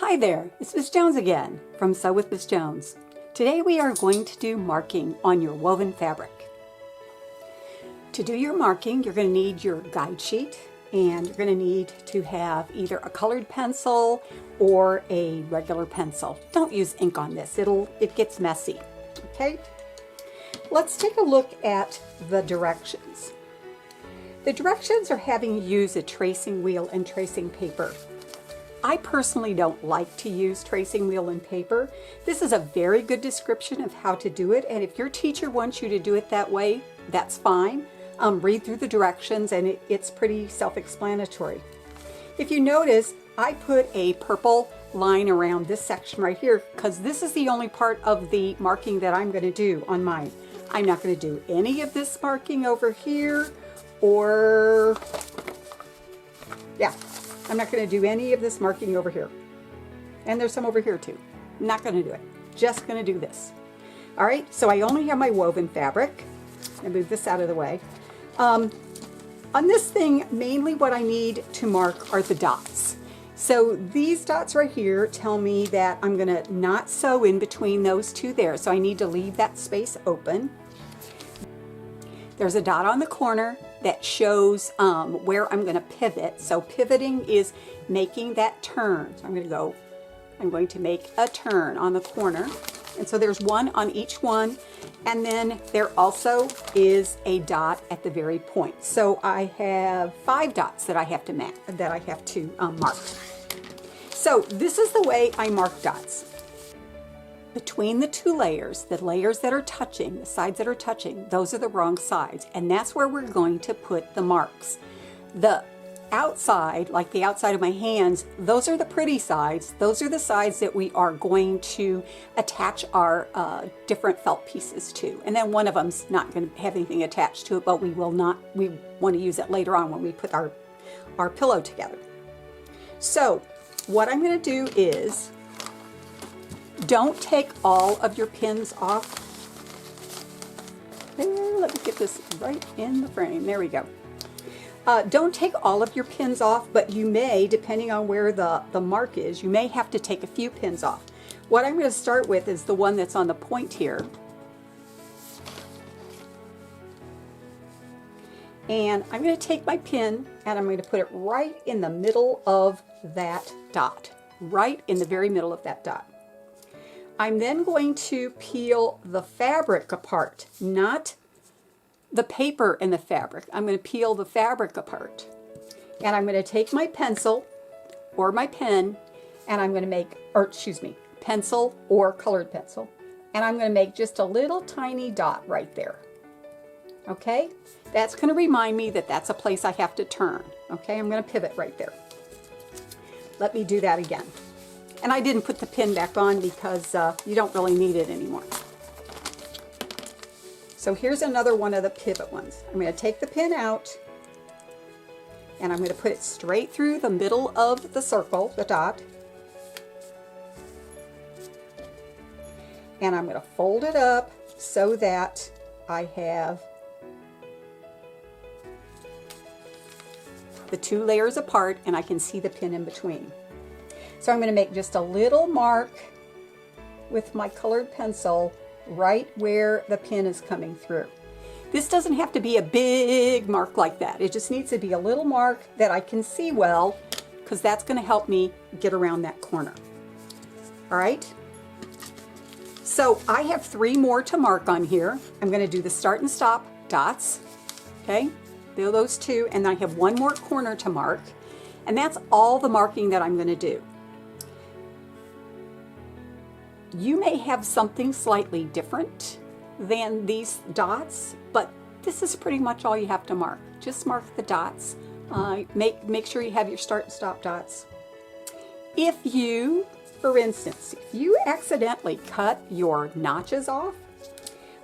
Hi there, it's Miss Jones again from Sew with Miss Jones. Today we are going to do marking on your woven fabric. To do your marking, you're going to need your guide sheet, and you're going to need to have either a colored pencil or a regular pencil. Don't use ink on this, it gets messy. Okay? Let's take a look at the directions. The directions are having you use a tracing wheel and tracing paper. I personally don't like to use tracing wheel and paper. This is a very good description of how to do it, and if your teacher wants you to do it that way, that's fine. Read through the directions and it's pretty self-explanatory. If you notice, I put a purple line around this section right here because this is the only part of the marking that I'm going to do on mine. I'm not going to do any of this marking over here, or I'm not going to do any of this marking over here. And there's some over here too. Not going to do it. Just going to do this. All right, so I only have my woven fabric. I move this out of the way. On this thing, mainly what I need to mark are the dots. So these dots right here tell me that I'm going to not sew in between those two there. So I need to leave that space open. There's a dot on the corner that shows where I'm going to pivot. So pivoting is making that turn. So I'm going to make a turn on the corner. And so there's one on each one. And then there also is a dot at the very point. So I have 5 dots that I have to mark. So this is the way I mark dots. Between the two layers, the layers that are touching, the sides that are touching, those are the wrong sides. And that's where we're going to put the marks. The outside, like the outside of my hands, those are the pretty sides. Those are the sides that we are going to attach our different felt pieces to. And then one of them's not going to have anything attached to it, but we want to use it later on when we put our pillow together. So what I'm going to do is, don't take all of your pins off. Let me get this right in the frame. There we go. Don't take all of your pins off, but you may, depending on where the mark is, you may have to take a few pins off. What I'm going to start with is the one that's on the point here. And I'm going to take my pin and I'm going to put it right in the middle of that dot. Right in the very middle of that dot. I'm then going to peel the fabric apart, not the paper and the fabric. I'm going to peel the fabric apart. And I'm going to take my pencil or my pen, and I'm going to make, pencil or colored pencil, and I'm going to make just a little tiny dot right there. Okay? That's going to remind me that that's a place I have to turn. Okay? I'm going to pivot right there. Let me do that again. And I didn't put the pin back on because you don't really need it anymore. So here's another one of the pivot ones. I'm going to take the pin out and I'm going to put it straight through the middle of the circle, the dot. And I'm going to fold it up so that I have the two layers apart and I can see the pin in between. So I'm going to make just a little mark with my colored pencil right where the pin is coming through. This doesn't have to be a big mark like that. It just needs to be a little mark that I can see well, because that's going to help me get around that corner. All right. So I have 3 more to mark on here. I'm going to do the start and stop dots. Okay. Do those 2, and then I have 1 more corner to mark. And that's all the marking that I'm going to do. You may have something slightly different than these dots, but this is pretty much all you have to mark. Just mark the dots. Make sure you have your start and stop dots. If you, for instance, if you accidentally cut your notches off,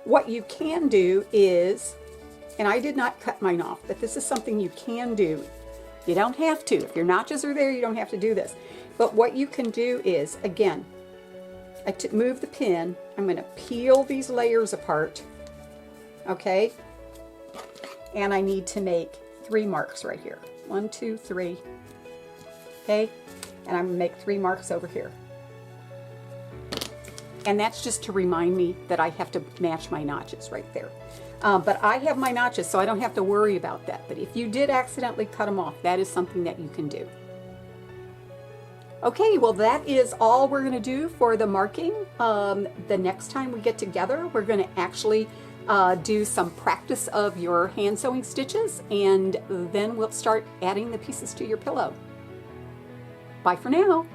what you can do is, and I did not cut mine off, but this is something you can do. You don't have to. If your notches are there, you don't have to do this. But what you can do is, again, I move the pin, I'm going to peel these layers apart, okay? And I need to make 3 marks right here. 1, 2, 3, okay? And I'm gonna make 3 marks over here. And that's just to remind me that I have to match my notches right there. But I have my notches, so I don't have to worry about that. But if you did accidentally cut them off, that is something that you can do. Okay, well that is all we're gonna do for the marking. The next time we get together, we're gonna actually do some practice of your hand sewing stitches, and then we'll start adding the pieces to your pillow. Bye for now.